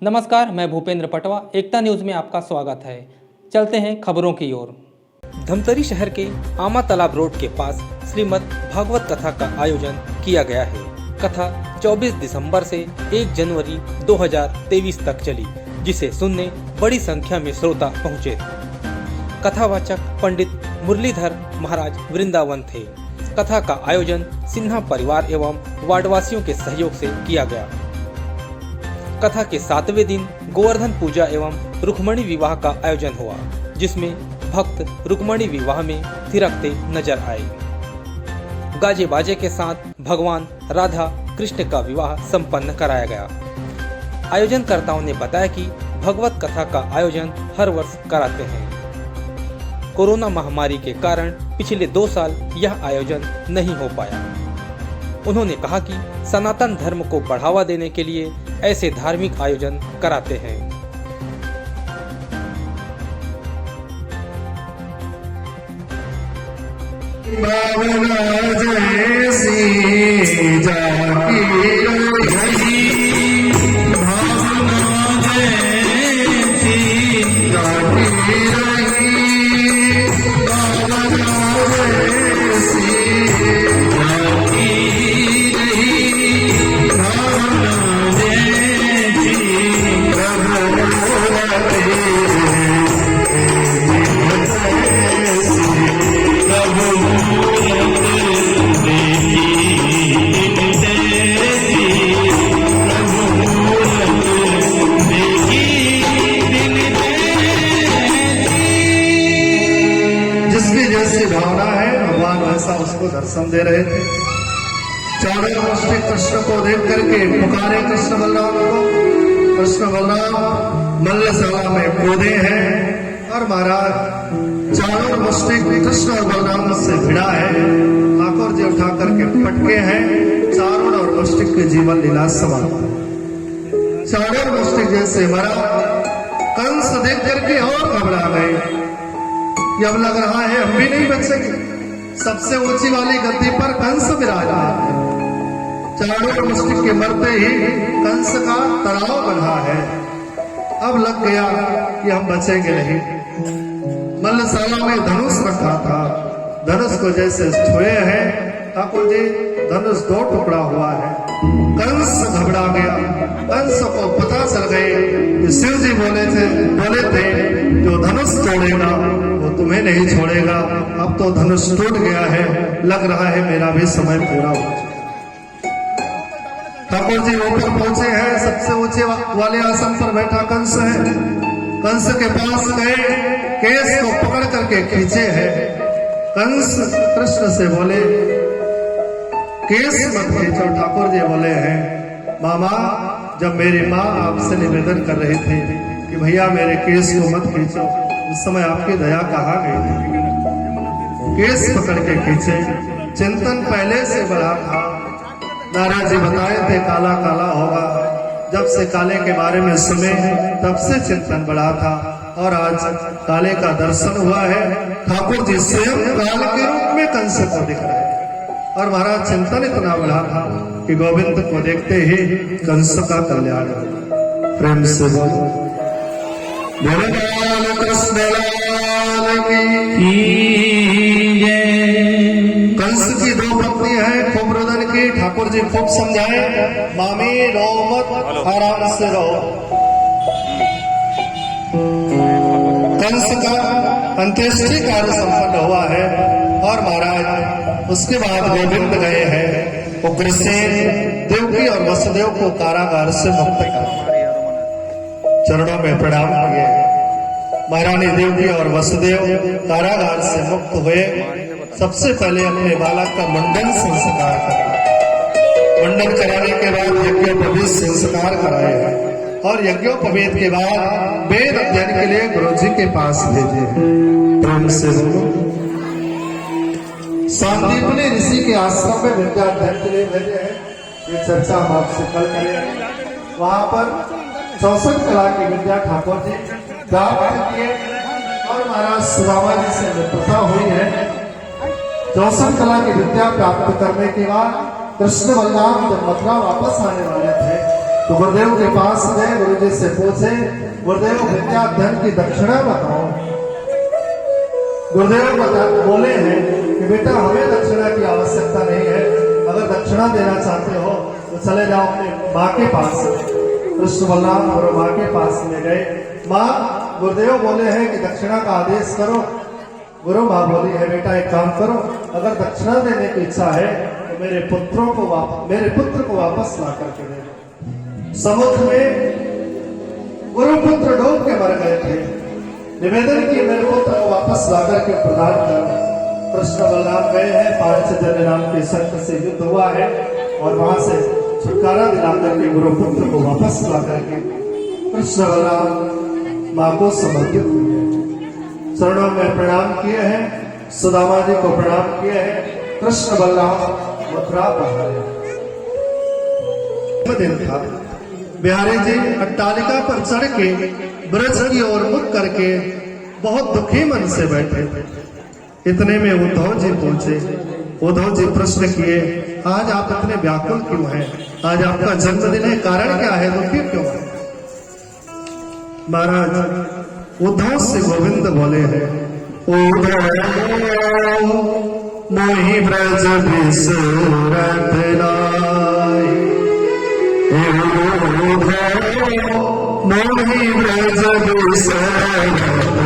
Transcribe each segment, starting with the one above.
नमस्कार, मैं भूपेंद्र पटवा। एकता न्यूज में आपका स्वागत है। चलते हैं खबरों की ओर। धमतरी शहर के आमा तालाब रोड के पास श्रीमद् भागवत कथा का आयोजन किया गया है। कथा 24 दिसंबर से 1 जनवरी 2023 तक चली, जिसे सुनने बड़ी संख्या में श्रोता पहुँचे। कथावाचक पंडित मुरलीधर महाराज वृंदावन थे। कथा का आयोजन सिन्हा परिवार एवं वार्डवासियों के सहयोग से किया गया। कथा के 7वें दिन गोवर्धन पूजा एवं रुक्मणी विवाह का आयोजन हुआ, जिसमें भक्त रुक्मणी विवाह में थिरकते नजर आए। गाजे बाजे के साथ भगवान राधा कृष्ण का विवाह संपन्न कराया गया। आयोजनकर्ताओं ने बताया कि भगवत कथा का आयोजन हर वर्ष कराते हैं। कोरोना महामारी के कारण पिछले 2 साल यह आयोजन नहीं हो पाया। उन्होंने कहा कि सनातन धर्म को बढ़ावा देने के लिए ऐसे धार्मिक आयोजन कराते हैं। उसको दर्शन दे रहे थे। चारों मुष्टि कृष्ण को देख करके पुकारे कृष्ण बलराम को। कृष्ण बलराम मल्लशाला में कूदे हैं और महाराज चारों मुष्टि कृष्ण और बलराम से भिड़ा है। ठाकुर जी उठा करके पटके हैं। चारों और मुष्टि के जीवन लीला समाप्त। चारों मुष्टि जैसे मरा, कंस देख करके और घबरा गए। अब लग रहा है हम भी नहीं बचेंगे। सबसे ऊंची वाली गद्दी पर कंस विराजा है। चारों मुष्टि के मरते ही कंस का तनाव बढ़ा है। अब लग गया कि हम बचेंगे नहीं। मल्लशाला में धनुष रखा था। धनुष को जैसे छुए हैं ठाकुर जी, धनुष 2 टुकड़ा हुआ है। कंस घबरा गया। कंस को पता चल गए कि शिव जी बोले थे जो धनुष तोड़ेगा वो तुम्हें नहीं छोड़ेगा। अब तो धनुष टूट गया है। लग रहा है मेरा भी समय पूरा हो चुका। ठाकुर जी ऊपर पहुंचे हैं। सबसे ऊंचे वाले आसन पर बैठा कंस है। कंस के पास गए, केस को पकड़ करके खींचे हैं। कंस कृष्ण से बोले केस मत खींचो। ठाकुर जी बोले हैं मामा, जब मेरी माँ आपसे निवेदन कर रही थी कि भैया मेरे केस को मत खींचो, उस समय आपकी दया कहाँ गई थी? केस पकड़ के खींचे। चिंतन पहले से बढ़ा था। नारायण जी बताए थे काला काला होगा। जब से काले के बारे में सुने तब से चिंतन बढ़ा था और आज काले का दर्शन हुआ है। ठाकुर जी स्वयं काल के रूप में कंस को दिख रहे हैं। और महाराज चिंतन इतना बढ़ा था कि गोविंद को देखते ही कंस का कल्याण हुआ। प्रेम से बोलो कृष्ण लाल की जय। कंस की 2 पत्नी है, खूब रुदन की। ठाकुर जी खूब समझाए, मामी रो मत, आराम से रहो। कंस का अंत्येष्टि कार्य संपन्न हुआ है और महाराज उसके बाद गोविंद गए हैं उग्रसेन देवकी और वसुदेव को कारागार से मुक्त कर चरणों में प्रणाम किए। महारानी देवकी और वसुदेव कारागार से मुक्त हुए। सबसे पहले अपने बालक का मुंडन संस्कार करा। मुंडन कराने के बाद यज्ञोपवीत संस्कार कराए हैं और यज्ञोपवीत के बाद वेद अध्ययन के लिए गुरु जी के पास भेजे। प्रेम से बोलो सांदीपनी ऋषि के आश्रम में विद्या अध्ययन के लिए भेजे हैं। ये चर्चा हम आपसे कल करेंगे। वहां पर 64 कला की विद्या ठाकुर जी प्राप्त किए और महाराज सुदामा जी से मित्रता हुई है। 64 कला की विद्या प्राप्त करने के बाद कृष्ण बलराम जब मथुरा वापस आने वाले थे तो गुरुदेव के पास गए, गुरु जी से पूछे, गुरुदेव विद्या धन की दक्षिणा बताओ। गुरुदेव बोले हैं कि बेटा हमें दक्षिणा की आवश्यकता नहीं है, अगर दक्षिणा देना चाहते हो तो चले जाओ अपने माँ के पास। कृष्ण बलराम और माँ के पास में गए। माँ, गुरुदेव बोले हैं कि दक्षिणा का आदेश करो। गुरु माँ बोली है, बेटा एक काम करो, अगर दक्षिणा देने की इच्छा है तो मेरे पुत्र को वापस ला करके दे दो। समुद्र में गुरु पुत्र डूब के मर गए थे, निवेदन किए मेरे पुत्र को वापस ला करके प्रदान कर। कृष्ण बलराम गए हैं, पांचजन्य नाम के संत से युद्ध हुआ है और वहां से छुटकारा दिला करके गुरु पुत्र को वापस ला करके कृष्ण बलराम माँ को समर्पित हुए। चरणों में प्रणाम किए हैं, सुदामा जी को प्रणाम किए हैं। कृष्ण बलराम मथुरा पधारे। दिन था, बिहारी जी अट्टालिका पर चढ़ के ब्रज की ओर मुख करके बहुत दुखी मन से बैठे थे। इतने में उद्धव जी पहुंचे। उद्धव जी प्रश्न किए, आज आप इतने व्याकुल क्यों हैं? आज आपका जन्मदिन है, कारण क्या है, दुखी क्यों है? महाराज उद्धव से गोविंद बोले हैं, उद्धव मोहि ब्रज बिसरत नाहि, मोहि ब्रज बिसरत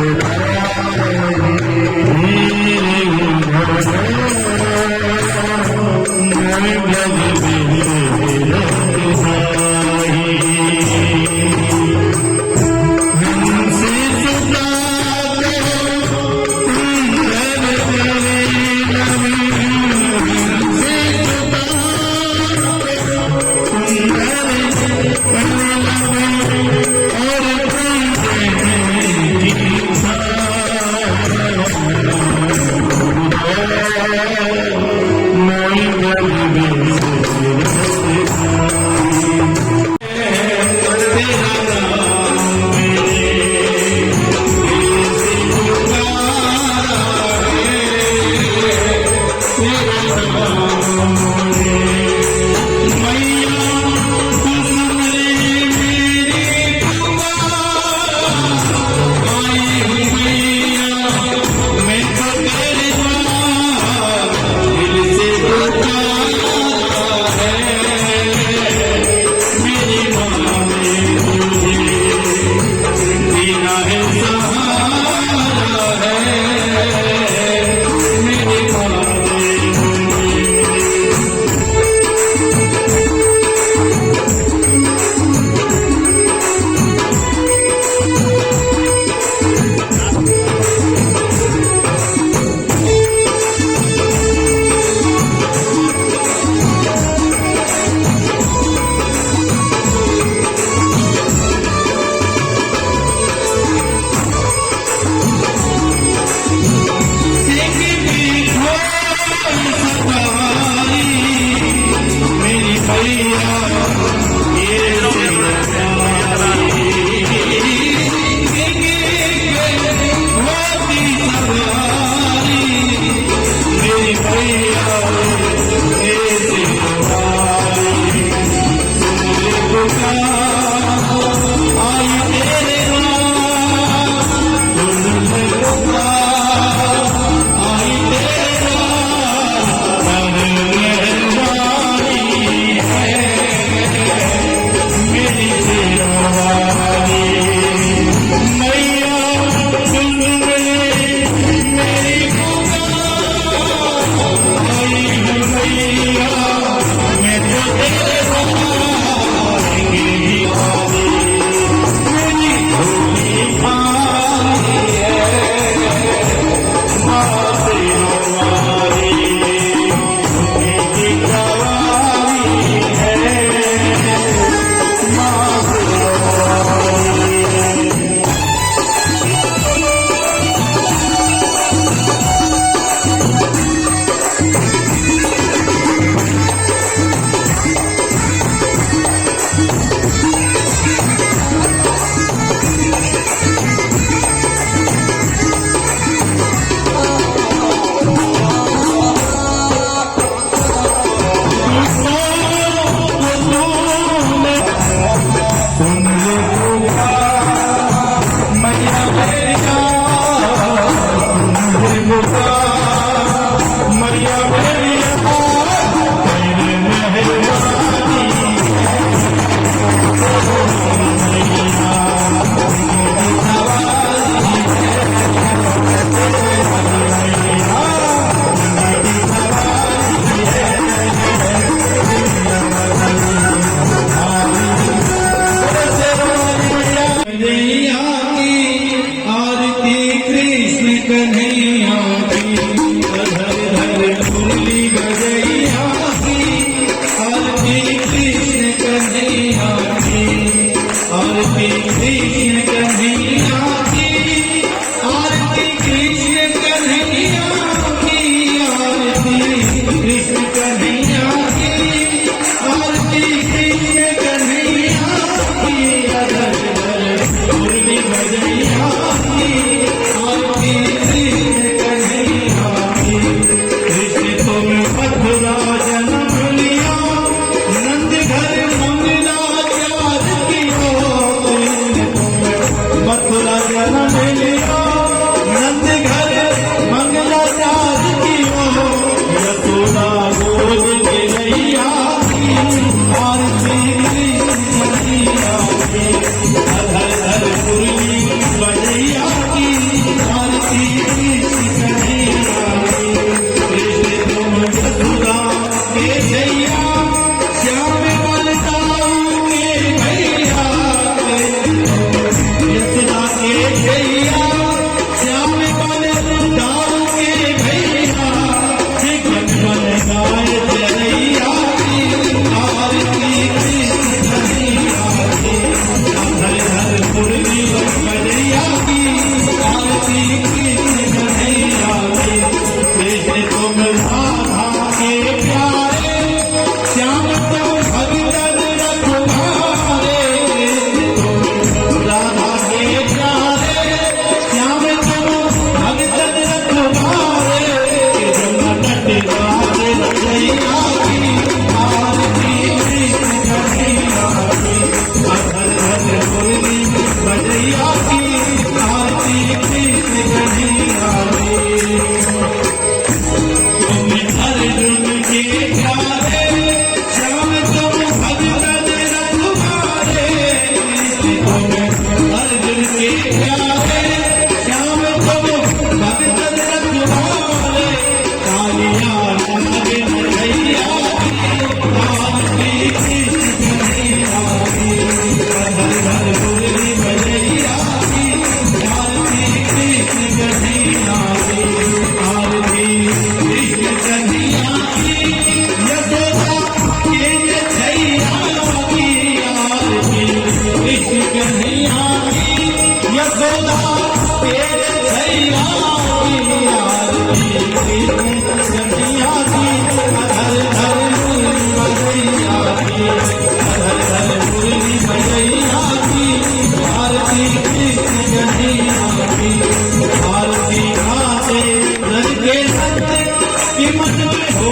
कृष्ण कन्हैया की आरती कृष्ण कन्हैया की आरती कृष्ण कन्हैया की आरती कृष्ण कन्हैया की अधर मुरली बजैया की आरती कृष्ण कन्हैया की कृष्ण तुम मथुरा जन्म लिया नंद घर मंगलाचार कियो मथुरा जन्म लिया नंद घर मंगलाचार कियो यशोदा गोद गिरैया की आरती कृष्ण कन्हैया की अधर धर मुरली बजैया की आरती कृष्ण कन्हैया की कृष्ण तुम यशोदा के जैया श्याम बलदाऊ के भैया यशोदा के जैया श्याम बलदाऊ के भैया जगत बल गाय जरैया की आरती कृष्ण कन्हैया की धर धर मुरली बजैया की आरती कृष्ण कन्हैया की कृष्ण तुम राधा के प्यारे श्याम तुम भगतन रखवारे राधा के प्यारे श्याम तुम भगतन रखवारे जगत राज रचैया की आरती कृष्ण कन्हैया की अधर धर मुरली बजैया की आरती कृष्ण कन्हैया की तुम अर्जुन के प्यारे श्याम तुम भगतन रखवारे तुम अर्जुन के प्यारे श्याम तुम भगतन रखवारे कालिया नंद भैया की आरती कृष्ण कन्हैया की अधर धर मुरली बजैया की आरती कृष्ण कन्हैया की आरती कृष्ण कन्हैया की यशोदा के जैया की आरती कृष्ण कन्हैया की यशोदा के जैया की आरती कृष्ण कन्हैया की अधर धर मुरली बजैया की अधर धर मुरली बजैया की आरती कृष्ण कन्हैया की आरती गाते रज के संत की मन में हो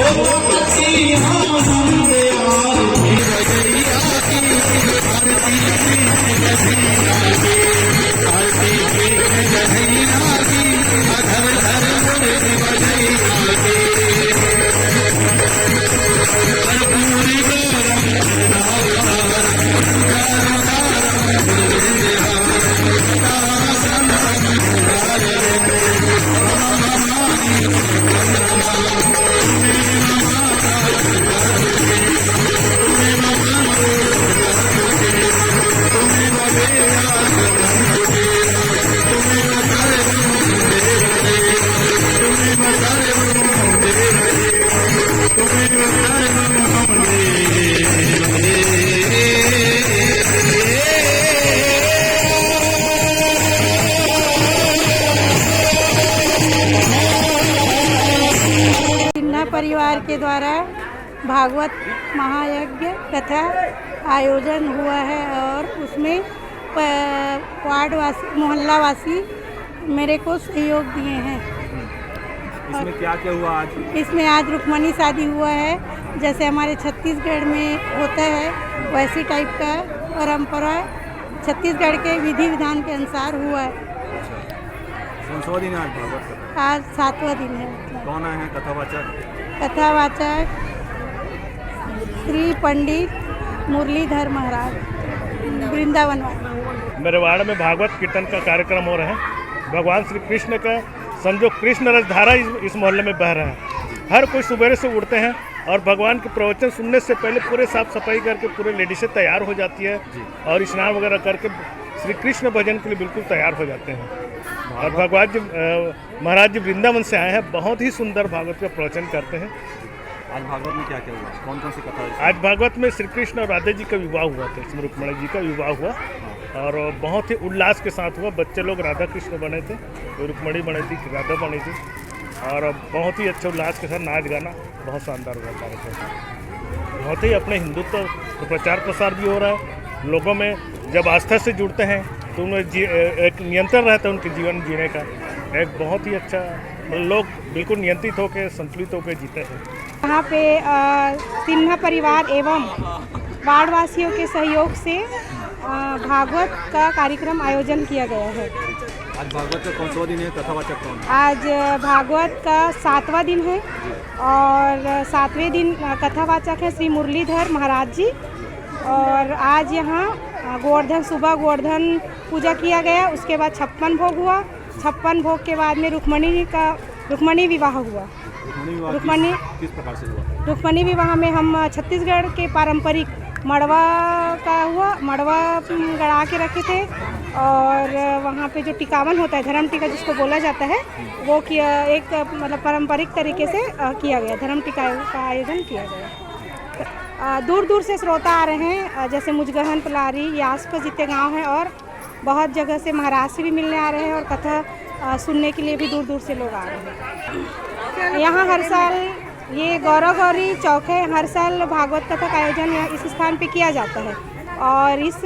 अति आनंद आरती बजैया की आरती कृष्ण कन्हैया की आरती कृष्ण कन्हैया की अधर धर मुरली बजैया की कर्पूरी सिन्हा परिवार के द्वारा भागवत महायज्ञ कथा आयोजन हुआ है और उसमें वार्डवासी मोहल्लावासी मेरे को सहयोग दिए हैं। इसमें क्या क्या हुआ आज? इसमें आज रुक्मणी शादी हुआ है, जैसे हमारे छत्तीसगढ़ में होता है वैसी टाइप का परंपरा छत्तीसगढ़ के विधि विधान के अनुसार हुआ है। कौन दिन है आज भागवत का? आज 7वां दिन है। कौन आए हैं कथावाचक? कथावाचक श्री पंडित मुरलीधर महाराज वृंदावन वाले। मेरे वार्ड में भागवत कीर्तन का कार्यक्रम हो रहा है। भगवान श्री कृष्ण का समझो कृष्ण रसधारा इस मोहल्ले में बह रहा है। हर कोई सुबह से उठते हैं और भगवान के प्रवचन सुनने से पहले पूरे साफ सफाई करके पूरे लेडीसें तैयार हो जाती है और स्नान वगैरह करके श्री कृष्ण भजन के लिए बिल्कुल तैयार हो जाते हैं। और भगवान जी महाराज जी वृंदावन से आए हैं, बहुत ही सुंदर भागवत का प्रवचन करते हैं। आज भागवत में क्या क्या हुआ? कौन कौन सी कथा? आज भागवत में श्री कृष्ण और राधे जी का विवाह हुआ था। इसमें रुक्मणी जी का विवाह हुआ और बहुत ही उल्लास के साथ हुआ। बच्चे लोग राधा कृष्ण बने थे, कोई रुक्मणी बनी थी, राधा बनी थी, और बहुत ही अच्छे उल्लास के साथ नाच गाना बहुत शानदार हुआ कार्यक्रम। बहुत ही अपने हिंदुत्व का प्रचार प्रसार भी हो रहा है। लोगों में जब आस्था से जुड़ते हैं तो उनमें एक नियंत्रण रहता है उनके जीवन जीने का। एक बहुत ही अच्छा, लोग बिल्कुल नियंत्रित होकर संतुलित होकर जीते हैं। यहाँ पे सिन्हा परिवार एवं वार्डवासियों के सहयोग से भागवत का कार्यक्रम आयोजन किया गया है। आज भागवत का कौन सा दिन है? कथावाचक कौन है? आज भागवत का 7वां दिन है और 7वें दिन कथावाचक है श्री मुरलीधर महाराज जी। और आज यहाँ गोवर्धन, सुबह गोवर्धन पूजा किया गया, उसके बाद 56 भोग हुआ। 56 भोग के बाद में रुक्मणी विवाह हुआ। रुक्मणी किस प्रकार से हुआ? रुक्मणी विवाह में हम छत्तीसगढ़ के पारंपरिक मड़वा का हुआ, मड़वा गड़ा के रखे थे और वहाँ पे जो टिकावन होता है, धर्म टीका जिसको बोला जाता है, वो किया एक मतलब पारंपरिक तरीके से किया गया, धर्म टीका का आयोजन किया गया। दूर दूर से श्रोता आ रहे हैं, जैसे मुजगहन, पलारी, ये आसपास जितने गाँव हैं और बहुत जगह से महाराष्ट्र से भी मिलने आ रहे हैं और कथा सुनने के लिए भी दूर दूर से लोग आ रहे हैं। यहाँ हर साल ये गौरव गौरी चौक है, हर साल भागवत कथा का आयोजन इस स्थान पे किया जाता है। और इस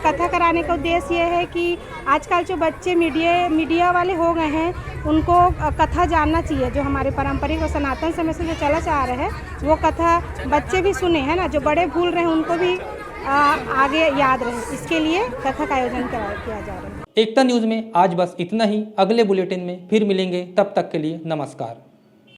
कथा कराने का उद्देश्य ये है कि आजकल जो बच्चे मीडिया वाले हो गए हैं, उनको कथा जानना चाहिए। जो हमारे पारंपरिक और सनातन समय से जो चला आ रहा है, वो कथा बच्चे भी सुने हैं ना, जो बड़े भूल रहे हैं उनको भी आगे याद रहे, इसके लिए कथा का आयोजन किया जा रहा है। एकता न्यूज़ में आज बस इतना ही। अगले बुलेटिन में फिर मिलेंगे, तब तक के लिए नमस्कार।